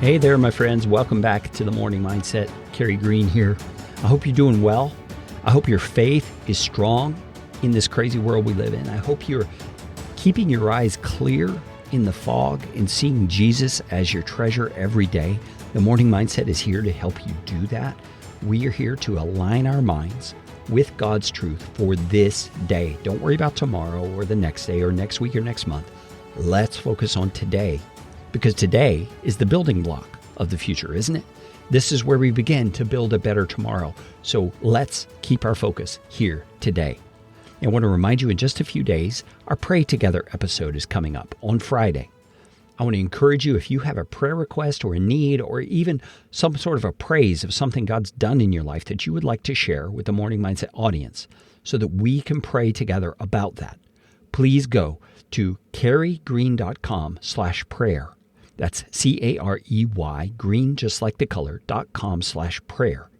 Hey there, my friends. Welcome back to the Morning Mindset. Kerry Green here. I hope you're doing well. I hope your faith is strong in this crazy world we live in. I hope you're keeping your eyes clear in the fog and seeing Jesus as your treasure every day. The Morning Mindset is here to help you do that. We are here to align our minds with God's truth for this day. Don't worry about tomorrow or the next day or next week or next month. Let's focus on today, because today is the building block of the future, isn't it? This is where we begin to build a better tomorrow. So let's keep our focus here today. I want to remind you, in just a few days, our Pray Together episode is coming up on Friday. I want to encourage you, if you have a prayer request or a need or even some sort of a praise of something God's done in your life that you would like to share with the Morning Mindset audience so that we can pray together about that, please go to kerrygreen.com/prayer. That's CAREY, green just like the color, .com/prayer,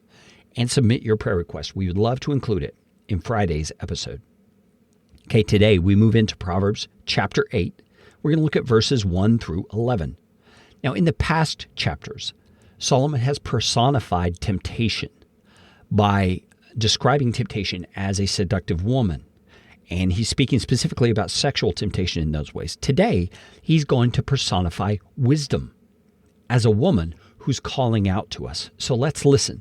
and submit your prayer request. We would love to include it in Friday's episode. Okay, today we move into Proverbs chapter 8. We're going to look at verses 1 through 11. Now, in the past chapters, Solomon has personified temptation by describing temptation as a seductive woman. And he's speaking specifically about sexual temptation in those ways. Today, he's going to personify wisdom as a woman who's calling out to us. So let's listen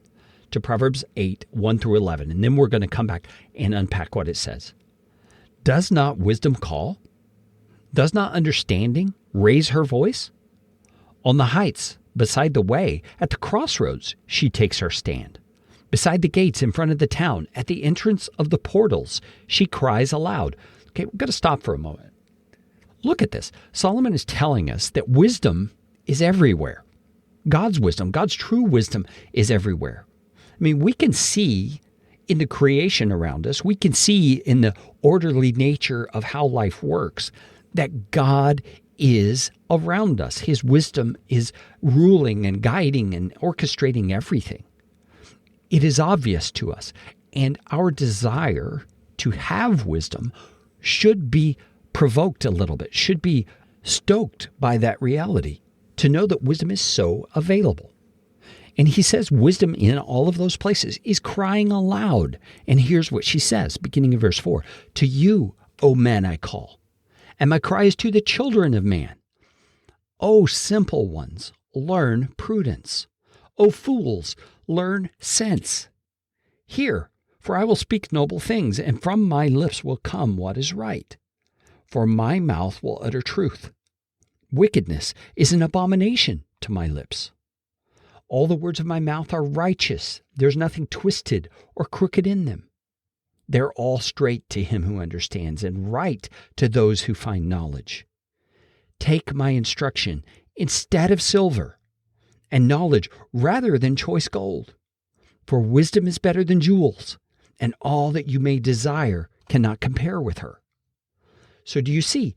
to Proverbs 8, 1 through 11, and then we're going to come back and unpack what it says. Does not wisdom call? Does not understanding raise her voice? On the heights, beside the way, at the crossroads, she takes her stand. Beside the gates in front of the town, at the entrance of the portals, she cries aloud. Okay, we've got to stop for a moment. Look at this. Solomon is telling us that wisdom is everywhere. God's wisdom, God's true wisdom is everywhere. I mean, we can see in the creation around us, we can see in the orderly nature of how life works that God is around us. His wisdom is ruling and guiding and orchestrating everything. It is obvious to us, and our desire to have wisdom should be provoked a little bit, should be stoked by that reality, to know that wisdom is so available. And he says wisdom in all of those places is crying aloud. And here's what she says, beginning in verse 4. To you, O men, I call, and my cry is to the children of man. O simple ones, learn prudence. O fools, learn sense. Hear, for I will speak noble things, and from my lips will come what is right. For my mouth will utter truth. Wickedness is an abomination to my lips. All the words of my mouth are righteous. There's nothing twisted or crooked in them. They're all straight to him who understands, and right to those who find knowledge. Take my instruction instead of silver, and knowledge rather than choice gold. For wisdom is better than jewels, and all that you may desire cannot compare with her. So do you see,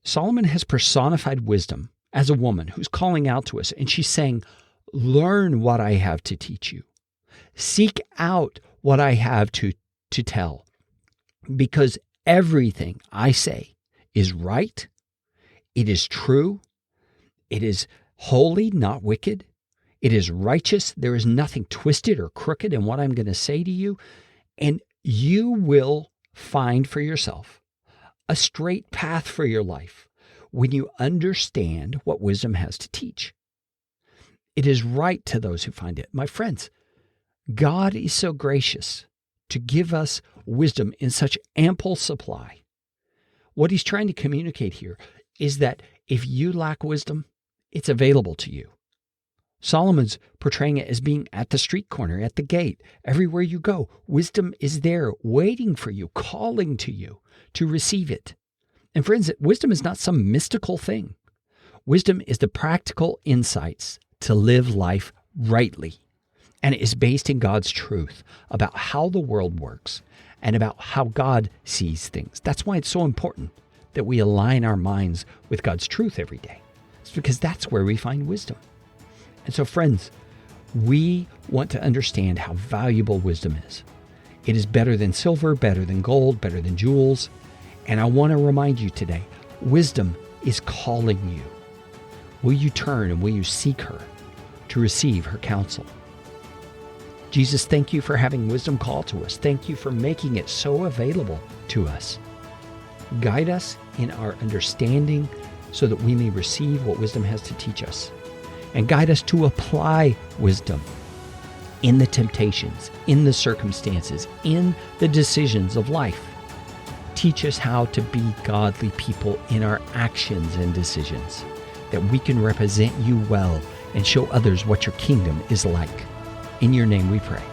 Solomon has personified wisdom as a woman who's calling out to us, and she's saying, learn what I have to teach you. Seek out what I have to tell, because everything I say is right, it is true, it is holy, not wicked. It is righteous. There is nothing twisted or crooked in what I'm going to say to you. And you will find for yourself a straight path for your life when you understand what wisdom has to teach. It is right to those who find it. My friends, God is so gracious to give us wisdom in such ample supply. What he's trying to communicate here is that if you lack wisdom, it's available to you. Solomon's portraying it as being at the street corner, at the gate. Everywhere you go, wisdom is there waiting for you, calling to you to receive it. And friends, wisdom is not some mystical thing. Wisdom is the practical insights to live life rightly. And it is based in God's truth about how the world works and about how God sees things. That's why it's so important that we align our minds with God's truth every day. It's because that's where we find wisdom. And so, friends, we want to understand how valuable wisdom is. It is better than silver, better than gold, better than jewels. And I want to remind you today, wisdom is calling you. Will you turn and will you seek her to receive her counsel? Jesus, thank you for having wisdom call to us. Thank you for making it so available to us. Guide us in our understanding so that we may receive what wisdom has to teach us. And guide us to apply wisdom in the temptations, in the circumstances, in the decisions of life. Teach us how to be godly people in our actions and decisions, that we can represent you well and show others what your kingdom is like. In your name we pray.